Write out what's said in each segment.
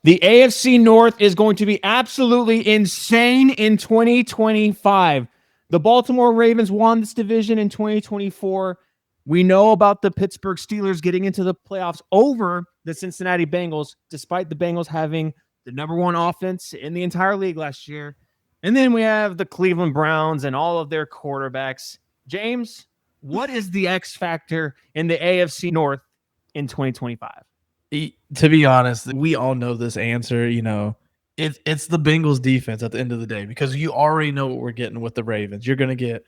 The AFC North is going to be absolutely insane in 2025. The Baltimore Ravens won this division in 2024. We know about the Pittsburgh Steelers getting into the playoffs over the Cincinnati Bengals, despite the Bengals having the number one offense in the entire league last year. And then we have the Cleveland Browns and all of their quarterbacks. James, what is the X factor in the AFC North in 2025? To be honest, we all know this answer. It's the Bengals defense at the end of the day, because you already know what we're getting with the Ravens. You're going to get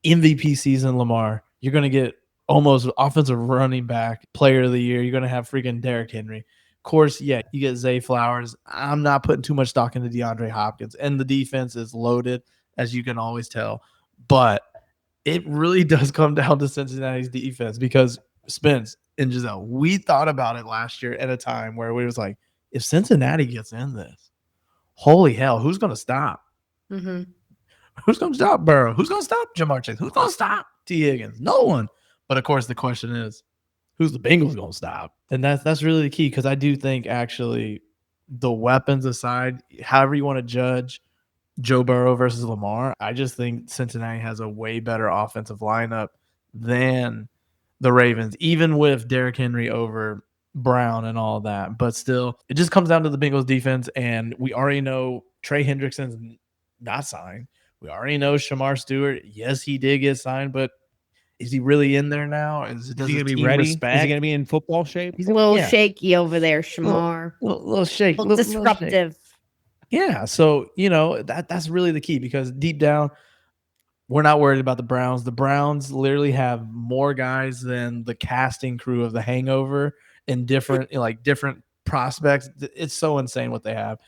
MVP season Lamar. You're going to get almost offensive running back player of the year. You're going to have freaking Derrick Henry. Of course, yeah, you get Zay Flowers. I'm not putting too much stock into DeAndre Hopkins, and the defense is loaded, as you can always tell. But it really does come down to Cincinnati's defense, because Spence and Jiselle, we thought about it last year at a time where we was like, if Cincinnati gets in this, holy hell, who's going to stop? Mm-hmm. Who's going to stop Burrow? Who's going to stop Jamar Chase? Who's going to stop T. Higgins? No one. But of course, the question is, who's the Bengals going to stop? And that's really the key, because I do think actually the weapons aside, however you want to judge Joe Burrow versus Lamar, I just think Cincinnati has a way better offensive lineup than the Ravens, even with Derrick Henry over Brown and all that. But still, it just comes down to the Bengals defense, and we already know Trey Hendrickson's not signed. We already know Shamar Stewart, yes, he did get signed, but is he really in there now? Is he going to be ready? Respect? Is he going to be in football shape? He's a little shaky over there, Shamar. Little shake. Little disruptive. Yeah, so, that's really the key, because deep down, we're not worried about the Browns. The Browns literally have more guys than the casting crew of The Hangover and different prospects. It's so insane what they have.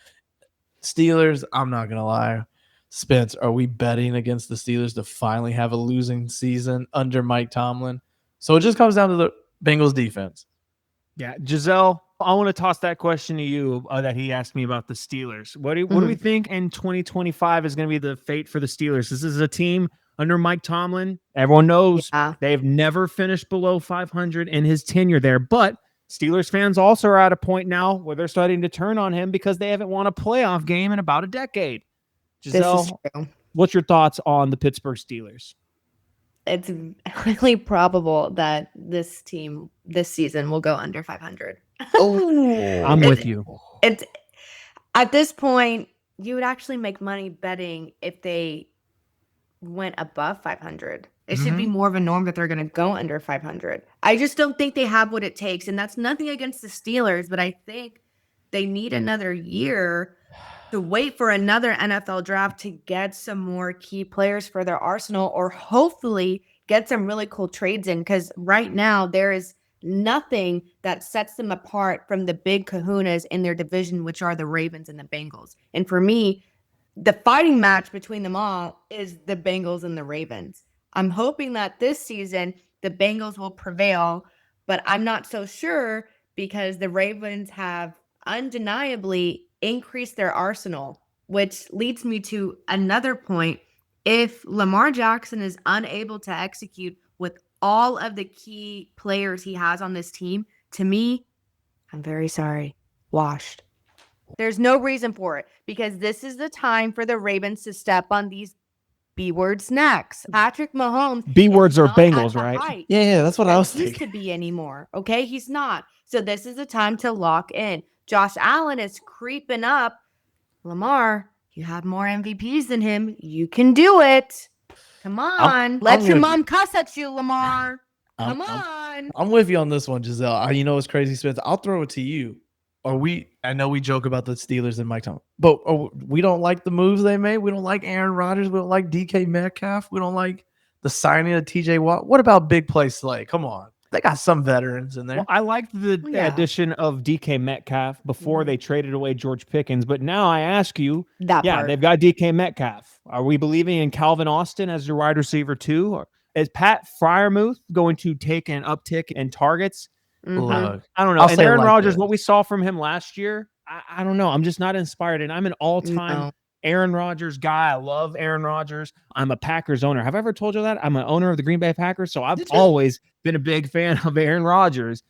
Steelers, I'm not going to lie. Spence, are we betting against the Steelers to finally have a losing season under Mike Tomlin? So it just comes down to the Bengals defense. Yeah, Jiselle, I want to toss that question to you that he asked me about the Steelers. What do we think in 2025 is going to be the fate for the Steelers? This is a team under Mike Tomlin. Everyone knows they've never finished below 500 in his tenure there, but Steelers fans also are at a point now where they're starting to turn on him because they haven't won a playoff game in about a decade. Jiselle, what's your thoughts on the Pittsburgh Steelers? It's highly probable that this team this season will go under 500. I'm with you. It's at this point, you would actually make money betting if they went above 500. It should be more of a norm that they're going to go under 500. I just don't think they have what it takes, and that's nothing against the Steelers, but I think they need another year to wait for another NFL draft to get some more key players for their arsenal, or hopefully get some really cool trades in, because right now there is nothing that sets them apart from the big kahunas in their division, which are the Ravens and the Bengals. And for me, the fighting match between them all is the Bengals and the Ravens. I'm hoping that this season the Bengals will prevail, but I'm not so sure, because the Ravens have undeniably increased their arsenal, which leads me to another point. If Lamar Jackson is unable to execute with all of the key players he has on this team, to me, I'm very sorry, washed. There's no reason for it, because this is the time for the Ravens to step on these B-words next. Patrick Mahomes. B-words are Bengals, right? Yeah, that's what I was thinking. He used to be anymore. Okay, he's not. So this is the time to lock in. Josh Allen is creeping up. Lamar, you have more MVPs than him. You can do it. Come on. Let your mom cuss at you, Lamar. Come on. I'm with you on this one, Jiselle. You know what's crazy, Spence? I'll throw it to you. I know we joke about the Steelers and Mike Tomlin, but we don't like the moves they made. We don't like Aaron Rodgers. We don't like DK Metcalf. We don't like the signing of TJ Watt. What about big play Slay? Come on. They got some veterans in there. Well, I liked the addition of DK Metcalf before they traded away George Pickens, but now I ask you, part. They've got DK Metcalf. Are we believing in Calvin Austin as your wide receiver too? Or is Pat Freiermuth going to take an uptick in targets? Look, I don't know. And Aaron Rodgers, what we saw from him last year, I don't know. I'm just not inspired, and I'm an all-time Aaron Rodgers guy. I love Aaron Rodgers. I'm a Packers owner. Have I ever told you that? I'm an owner of the Green Bay Packers, so I've always been a big fan of Aaron Rodgers.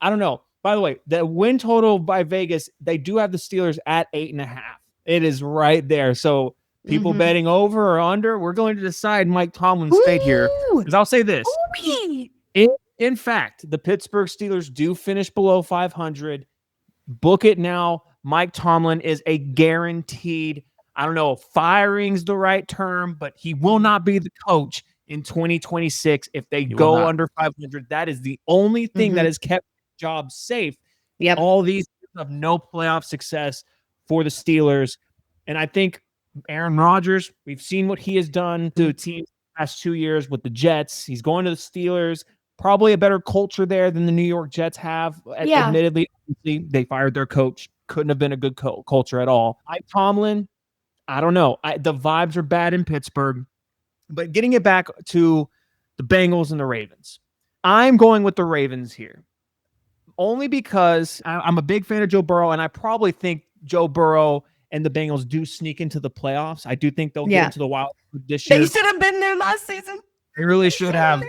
I don't know. By the way, the win total by Vegas, they do have the Steelers at 8.5. It is right there. So people betting over or under, we're going to decide Mike Tomlin's fate here. Because I'll say this. In fact, the Pittsburgh Steelers do finish below 500. Book it now. Mike Tomlin is a guaranteed, I don't know if firing's the right term, but he will not be the coach in 2026 if they go under 500. That is the only thing that has kept jobs safe. All these of no playoff success for the Steelers. And I think Aaron Rodgers, we've seen what he has done to the team the past 2 years with the Jets. He's going to the Steelers. Probably a better culture there than the New York Jets have. Admittedly, they fired their coach. Couldn't have been a good culture at all. Mike Tomlin, I don't know. The vibes are bad in Pittsburgh. But getting it back to the Bengals and the Ravens, I'm going with the Ravens here. Only because I'm a big fan of Joe Burrow, and I probably think Joe Burrow and the Bengals do sneak into the playoffs. I do think they'll get into the wild card this year. They should have been there last season. They really should have.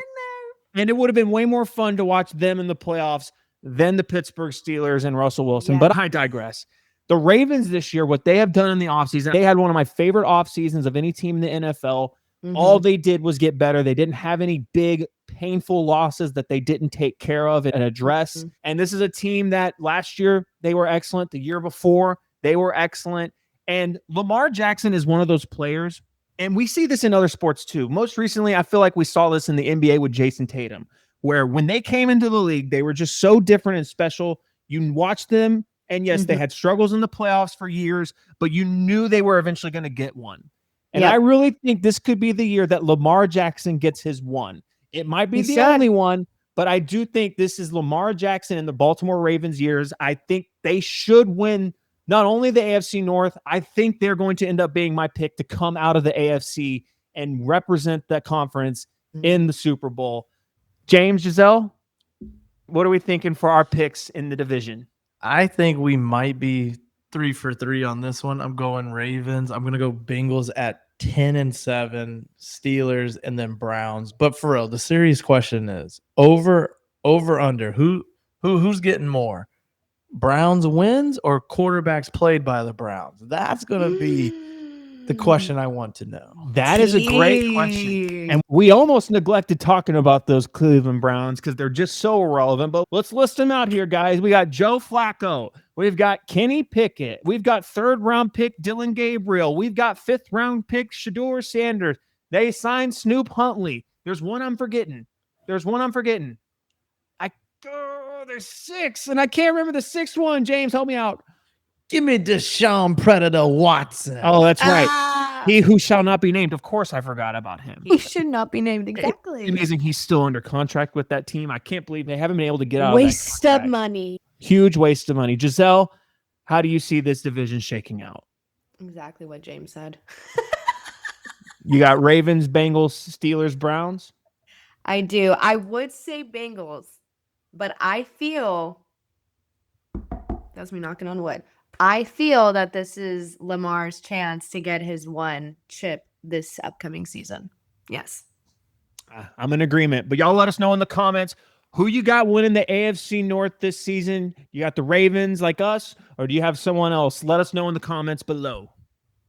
And it would have been way more fun to watch them in the playoffs than the Pittsburgh Steelers and Russell Wilson. But I digress. The Ravens this year, what they have done in the offseason, they had one of my favorite offseasons of any team in the NFL. All they did was get better. They didn't have any big, painful losses that they didn't take care of and address. And this is a team that last year, they were excellent. The year before, they were excellent. And Lamar Jackson is one of those players. And we see this in other sports too. Most recently, I feel like we saw this in the NBA with Jason Tatum, where when they came into the league, they were just so different and special. You watch them, and yes, they had struggles in the playoffs for years, but you knew they were eventually going to get one. And I really think this could be the year that Lamar Jackson gets his one. It might be the only one, but I do think this is Lamar Jackson in the Baltimore Ravens years. I think they should win not only the AFC North, I think they're going to end up being my pick to come out of the AFC and represent that conference in the Super Bowl. James, Giselle, what are we thinking for our picks in the division? I think we might be 3 for 3 on this one. I'm going Ravens. I'm going to go Bengals at 10-7, Steelers, and then Browns. But for real, the serious question is over, under. Who's getting more? Browns wins or quarterbacks played by the Browns? That's going to be the question I want to know. That is a great question. And we almost neglected talking about those Cleveland Browns because they're just so irrelevant. But let's list them out here, guys. We got Joe Flacco. We've got Kenny Pickett. We've got 3rd-round pick Dylan Gabriel. We've got 5th-round pick Shedeur Sanders. They signed Snoop Huntley. There's one I'm forgetting. There's 6, and I can't remember the 6th one. James, help me out. Give me Deshaun Predator Watson. Oh, that's right. He who shall not be named. Of course, I forgot about him. He should not be named. Exactly. It's amazing he's still under contract with that team. I can't believe they haven't been able to get out waste of money. Huge waste of money. Giselle, how do you see this division shaking out? Exactly what James said. You got Ravens, Bengals, Steelers, Browns? I do. I would say Bengals, but I feel that's me knocking on wood. I feel that this is Lamar's chance to get his one chip this upcoming season. Yes. I'm in agreement. But y'all let us know in the comments who you got winning the AFC North this season. You got the Ravens like us, or do you have someone else? Let us know in the comments below.